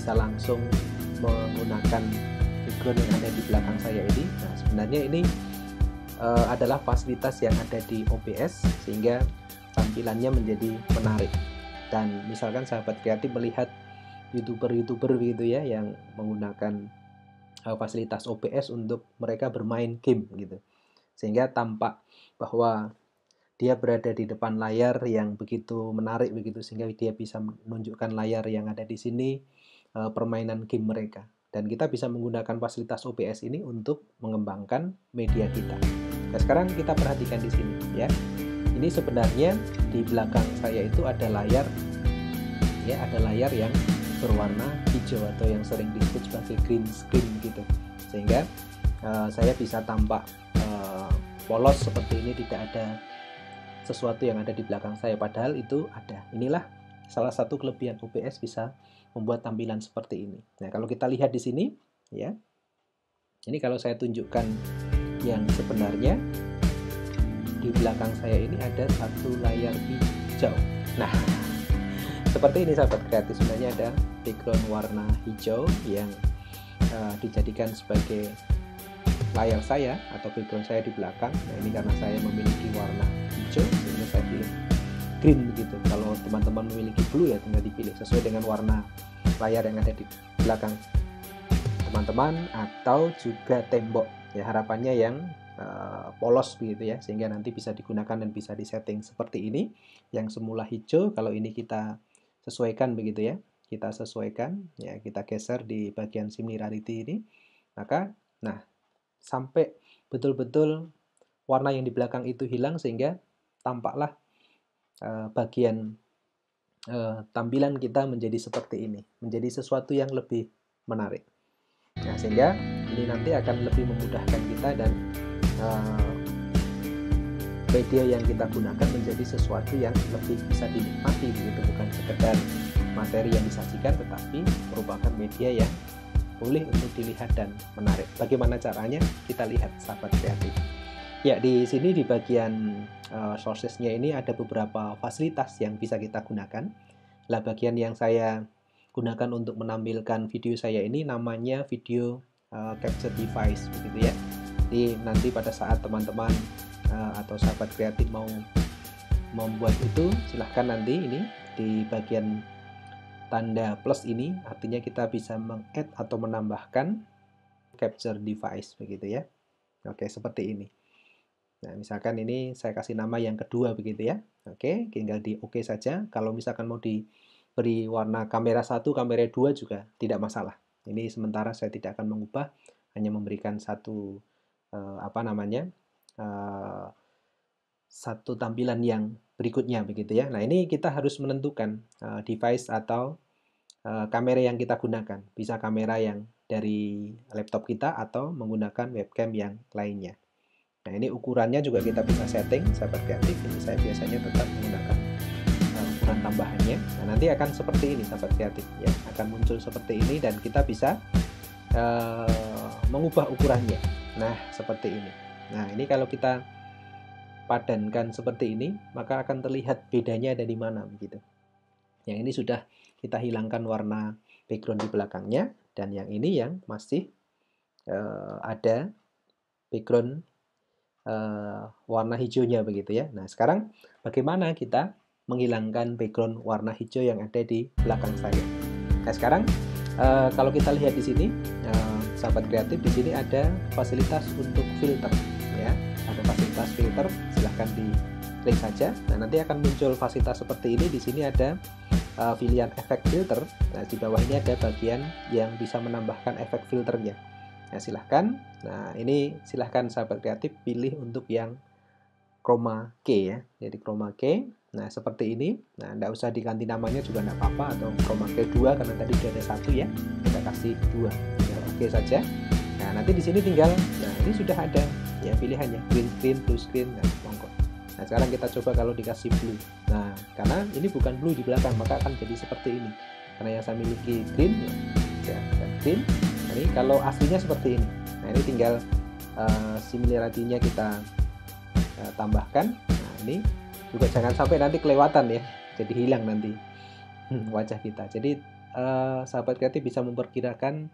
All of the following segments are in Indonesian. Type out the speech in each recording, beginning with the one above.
bisa langsung menggunakan background yang ada di belakang saya ini. Nah, sebenarnya ini adalah fasilitas yang ada di OBS sehingga tampilannya menjadi menarik. Dan misalkan sahabat kreatif melihat YouTuber gitu ya yang menggunakan fasilitas OBS untuk mereka bermain game gitu, sehingga tampak bahwa dia berada di depan layar yang begitu menarik begitu, sehingga dia bisa menunjukkan layar yang ada di sini permainan game mereka. Dan kita bisa menggunakan fasilitas OBS ini untuk mengembangkan media kita. Nah, sekarang kita perhatikan di sini ya. Ini sebenarnya di belakang saya itu ada layar ya, ada layar yang berwarna hijau atau yang sering disebut sebagai green screen gitu. Sehingga saya bisa tampak polos seperti ini, tidak ada sesuatu yang ada di belakang saya, padahal itu ada. Inilah salah satu kelebihan OBS, bisa membuat tampilan seperti ini. Nah, kalau kita lihat di sini ya. Ini kalau saya tunjukkan yang sebenarnya, di belakang saya ini ada satu layar hijau. Nah, seperti ini sahabat kreatif, sebenarnya ada background warna hijau yang dijadikan sebagai layar saya atau background saya di belakang. Nah, ini karena saya memiliki warna hijau sehingga saya pilih green begitu. Kalau teman-teman memiliki blue ya tinggal dipilih sesuai dengan warna layar yang ada di belakang teman-teman atau juga tembok ya, harapannya yang polos begitu ya, sehingga nanti bisa digunakan dan bisa disetting seperti ini. Yang semula hijau, kalau ini kita sesuaikan begitu ya, kita sesuaikan ya, kita geser di bagian similarity ini, maka nah sampai betul-betul warna yang di belakang itu hilang, sehingga tampaklah bagian tampilan kita menjadi seperti ini, menjadi sesuatu yang lebih menarik. Nah, sehingga ini nanti akan lebih memudahkan kita dan media yang kita gunakan menjadi sesuatu yang lebih bisa dinikmati begitu, bukan sekedar materi yang disajikan, tetapi merupakan media yang boleh untuk dilihat dan menarik. Bagaimana caranya? Kita lihat sahabat kreatif. Ya, di sini di bagian sources-nya ini ada beberapa fasilitas yang bisa kita gunakan. Lah, bagian yang saya gunakan untuk menampilkan video saya ini namanya video capture device begitu ya. Jadi nanti pada saat teman-teman atau sahabat kreatif mau membuat itu, silahkan nanti ini di bagian tanda plus ini, artinya kita bisa meng-add atau menambahkan capture device begitu ya. Oke, seperti ini. Nah, misalkan ini saya kasih nama yang kedua begitu ya. Oke, tinggal di oke saja. Kalau misalkan mau diberi warna kamera 1, kamera 2 juga tidak masalah. Ini sementara saya tidak akan mengubah, hanya memberikan satu satu tampilan yang berikutnya begitu ya. Nah, ini kita harus menentukan device atau kamera yang kita gunakan. Bisa kamera yang dari laptop kita atau menggunakan webcam yang lainnya. Nah, ini ukurannya juga kita bisa setting sahabat kreatif. Ini saya biasanya tetap menggunakan ukuran tambahannya. Nah, nanti akan seperti ini sahabat kreatif ya, akan muncul seperti ini dan kita bisa mengubah ukurannya. Nah, seperti ini. Nah, ini kalau kita padankan seperti ini, maka akan terlihat bedanya ada di mana begitu. Yang ini sudah kita hilangkan warna background di belakangnya, dan yang ini yang masih ada background warna hijaunya begitu ya. Nah, sekarang bagaimana kita menghilangkan background warna hijau yang ada di belakang saya? Nah, sekarang kalau kita lihat di sini, sahabat kreatif, di sini ada fasilitas untuk filter ya. Ada fasilitas filter, silahkan diklik saja. Nah, nanti akan muncul fasilitas seperti ini. Di sini ada pilihan efek filter. Nah, di bawah ini ada bagian yang bisa menambahkan efek filternya. Nah, silahkan. Nah, ini silahkan sahabat kreatif pilih untuk yang chroma key ya. Jadi chroma key. Nah, seperti ini. Nah, tidak usah diganti namanya juga tidak apa-apa, atau chroma key 2 karena tadi sudah ada 1 ya. Kita kasih 2. Tinggal oke saja. Nah, nanti di sini tinggal, nah ini sudah ada ya pilihannya, green screen, blue screen, nah monggo. Nah, sekarang kita coba kalau dikasih blue. Nah, karena ini bukan blue di belakang, maka akan jadi seperti ini. Karena yang saya miliki green ya, dan green. Nah, ini kalau aslinya seperti ini. Nah, ini tinggal similarity-nya kita tambahkan. Nah, ini juga jangan sampai nanti kelewatan ya, jadi hilang nanti wajah kita. Jadi sahabat kreatif bisa memperkirakan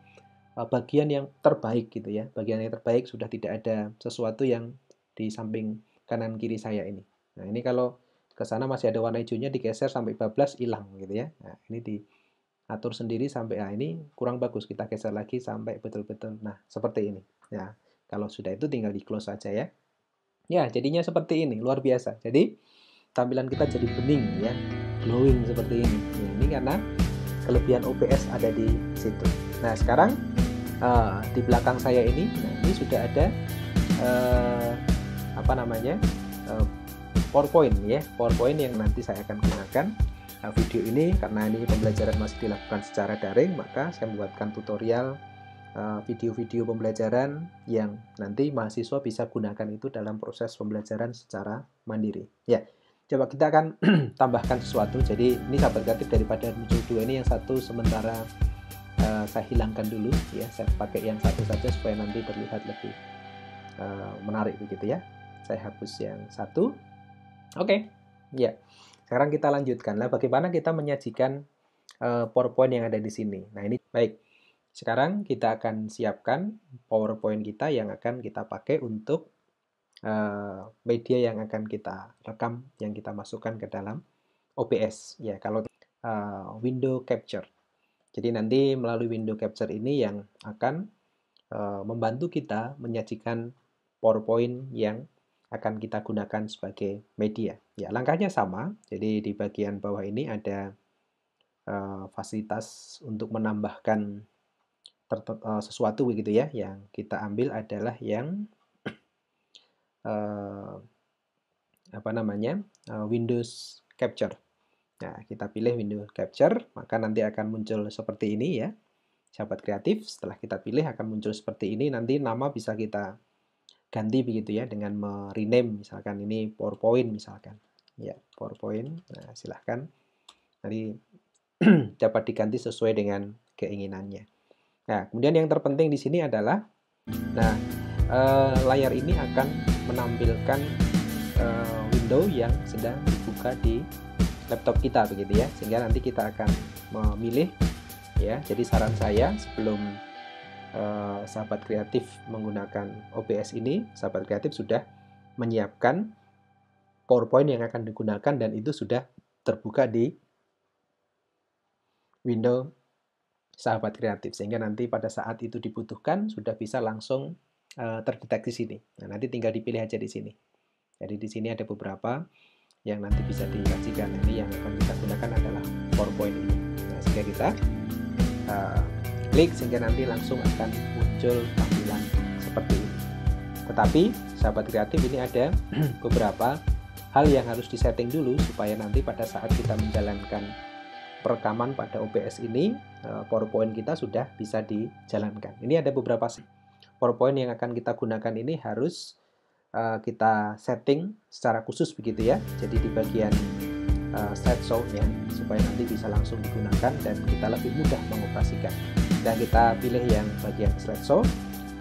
bagian yang terbaik gitu ya. Bagian yang terbaik sudah tidak ada sesuatu yang di samping kanan kiri saya ini. Nah, ini kalau ke sana masih ada warna hijaunya, digeser sampai bablas hilang gitu ya. Nah, ini diatur sendiri sampai ini kurang bagus, kita geser lagi sampai betul-betul. Nah, seperti ini. Ya, kalau sudah itu tinggal di close saja ya. Ya, jadinya seperti ini, luar biasa. Jadi tampilan kita jadi bening ya, glowing seperti ini. Nah, ini karena kelebihan OBS ada di situ. Nah, sekarang di belakang saya ini, nah ini sudah ada PowerPoint ya, PowerPoint yang nanti saya akan gunakan. Nah, video ini karena ini pembelajaran masih dilakukan secara daring, maka saya membuatkan tutorial video-video pembelajaran yang nanti mahasiswa bisa gunakan itu dalam proses pembelajaran secara mandiri. Ya, coba kita akan tambahkan sesuatu. Jadi ini sahabat kreatif, daripada muncul dua ini, yang satu sementara saya hilangkan dulu ya, saya pakai yang satu saja supaya nanti terlihat lebih menarik begitu ya. Saya hapus yang satu. Oke, ya. Sekarang kita lanjutkan. Nah, bagaimana kita menyajikan PowerPoint yang ada di sini? Nah, ini baik. Sekarang kita akan siapkan PowerPoint kita yang akan kita pakai untuk media yang akan kita rekam, yang kita masukkan ke dalam OBS. Ya, kalau window capture. Jadi nanti melalui window capture ini yang akan membantu kita menyajikan PowerPoint yang akan kita gunakan sebagai media. Ya, langkahnya sama. Jadi di bagian bawah ini ada fasilitas untuk menambahkan sesuatu begitu ya. Yang kita ambil adalah yang Windows Capture. Nah, kita pilih Windows Capture, maka nanti akan muncul seperti ini ya. Sahabat kreatif, setelah kita pilih akan muncul seperti ini. Nanti nama bisa kita ganti begitu ya, dengan rename misalkan ini PowerPoint misalkan. Ya, PowerPoint. Nah, silahkan. Nanti dapat diganti sesuai dengan keinginannya. Nah, kemudian yang terpenting di sini adalah, layar ini akan menampilkan window yang sedang dibuka di laptop kita begitu ya, sehingga nanti kita akan memilih ya. Jadi saran saya sebelum sahabat kreatif menggunakan OBS ini, sahabat kreatif sudah menyiapkan PowerPoint yang akan digunakan dan itu sudah terbuka di window sahabat kreatif, sehingga nanti pada saat itu dibutuhkan sudah bisa langsung terdeteksi sini. Nah, nanti tinggal dipilih aja di sini. Jadi di sini ada beberapa yang nanti bisa disajikan. Ini yang akan kita gunakan adalah PowerPoint ini. Nah, sehingga kita klik sehingga nanti langsung akan muncul tampilan seperti ini. Tetapi sahabat kreatif, ini ada beberapa hal yang harus disetting dulu supaya nanti pada saat kita menjalankan perekaman pada OBS ini, PowerPoint kita sudah bisa dijalankan. Ini ada beberapa PowerPoint yang akan kita gunakan ini harus kita setting secara khusus begitu ya. Jadi di bagian slideshow-nya supaya nanti bisa langsung digunakan dan kita lebih mudah mengoperasikan. Dan kita pilih yang bagian slideshow,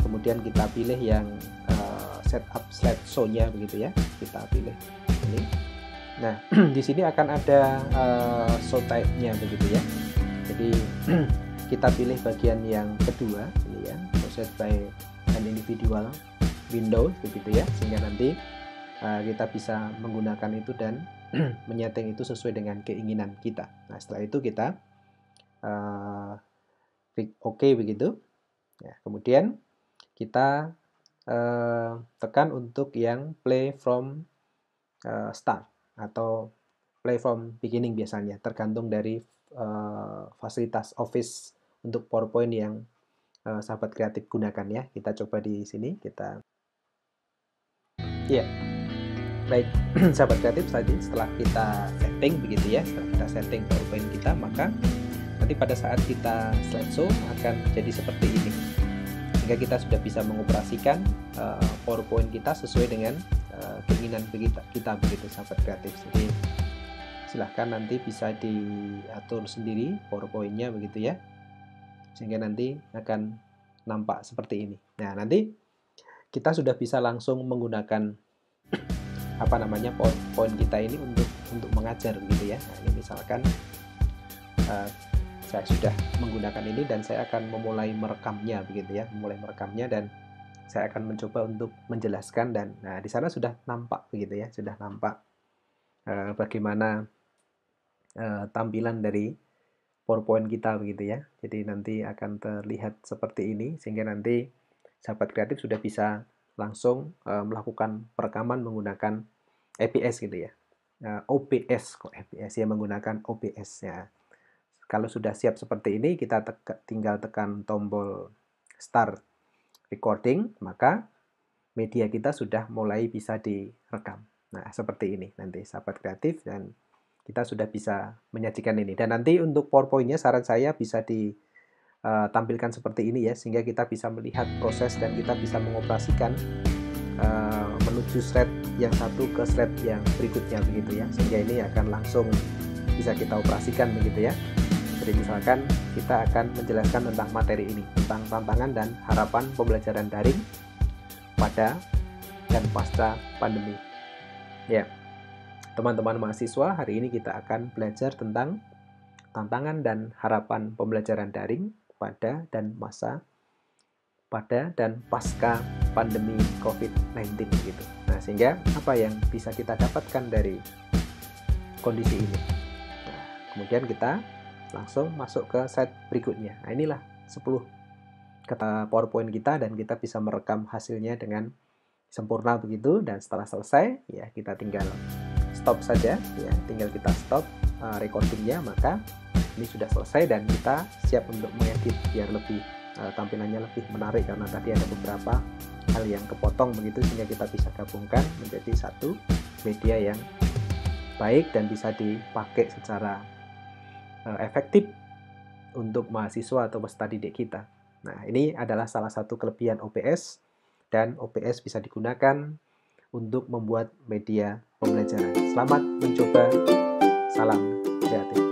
kemudian kita pilih yang setup slideshow-nya begitu ya. Kita pilih ini. Nah, di sini akan ada show type-nya begitu ya. Jadi kita pilih bagian yang kedua ini ya, process by an individual window begitu ya, sehingga nanti kita bisa menggunakan itu dan menyeting itu sesuai dengan keinginan kita. Nah, setelah itu kita klik OK begitu. Ya, kemudian kita tekan untuk yang play from start atau play from beginning biasanya, tergantung dari fasilitas Office untuk PowerPoint yang sahabat kreatif gunakan ya. Kita coba di sini, kita ya. Baik, sahabat kreatif, tadi setelah kita setting begitu ya, setelah kita setting PowerPoint kita, maka nanti pada saat kita slideshow akan jadi seperti ini. Sehingga kita sudah bisa mengoperasikan PowerPoint kita sesuai dengan keinginan kita begitu sahabat kreatif. Jadi silahkan nanti bisa diatur sendiri PowerPoint-nya begitu ya, sehingga nanti akan nampak seperti ini. Nah, nanti kita sudah bisa langsung menggunakan PowerPoint kita ini untuk mengajar gitu ya. Nah, ini misalkan saya sudah menggunakan ini dan saya akan memulai merekamnya begitu ya, dan saya akan mencoba untuk menjelaskan dan nah di sana sudah nampak begitu ya, sudah nampak bagaimana tampilan dari PowerPoint kita begitu ya. Jadi nanti akan terlihat seperti ini sehingga nanti sahabat kreatif sudah bisa langsung melakukan perekaman menggunakan OBS gitu ya. OBS kok OBS ya, menggunakan OBS ya. Kalau sudah siap seperti ini, kita tinggal tekan tombol start recording, maka media kita sudah mulai bisa direkam. Nah, seperti ini nanti sahabat kreatif, dan kita sudah bisa menyajikan ini. Dan nanti untuk PowerPoint-nya saran saya bisa ditampilkan seperti ini ya, sehingga kita bisa melihat proses dan kita bisa mengoperasikan menuju slide yang satu ke slide yang berikutnya begitu ya, sehingga ini akan langsung bisa kita operasikan begitu ya. Jadi misalkan kita akan menjelaskan tentang materi ini, tentang tantangan dan harapan pembelajaran daring pada dan pasca pandemi. Ya, teman-teman mahasiswa, hari ini kita akan belajar tentang tantangan dan harapan pembelajaran daring pada dan pasca pandemi COVID-19 gitu. Nah, sehingga apa yang bisa kita dapatkan dari kondisi ini? Nah, kemudian kita langsung masuk ke slide berikutnya. Nah, inilah 10 kata PowerPoint kita dan kita bisa merekam hasilnya dengan sempurna begitu, dan setelah selesai ya kita tinggal stop saja ya, tinggal kita stop recordingnya, maka ini sudah selesai dan kita siap untuk mengedit biar lebih tampilannya lebih menarik, karena tadi ada beberapa hal yang kepotong begitu, sehingga kita bisa gabungkan menjadi satu media yang baik dan bisa dipakai secara efektif untuk mahasiswa atau peserta didik kita. Nah, ini adalah salah satu kelebihan OBS, dan OBS bisa digunakan untuk membuat media pembelajaran. Selamat mencoba, salam kreatif.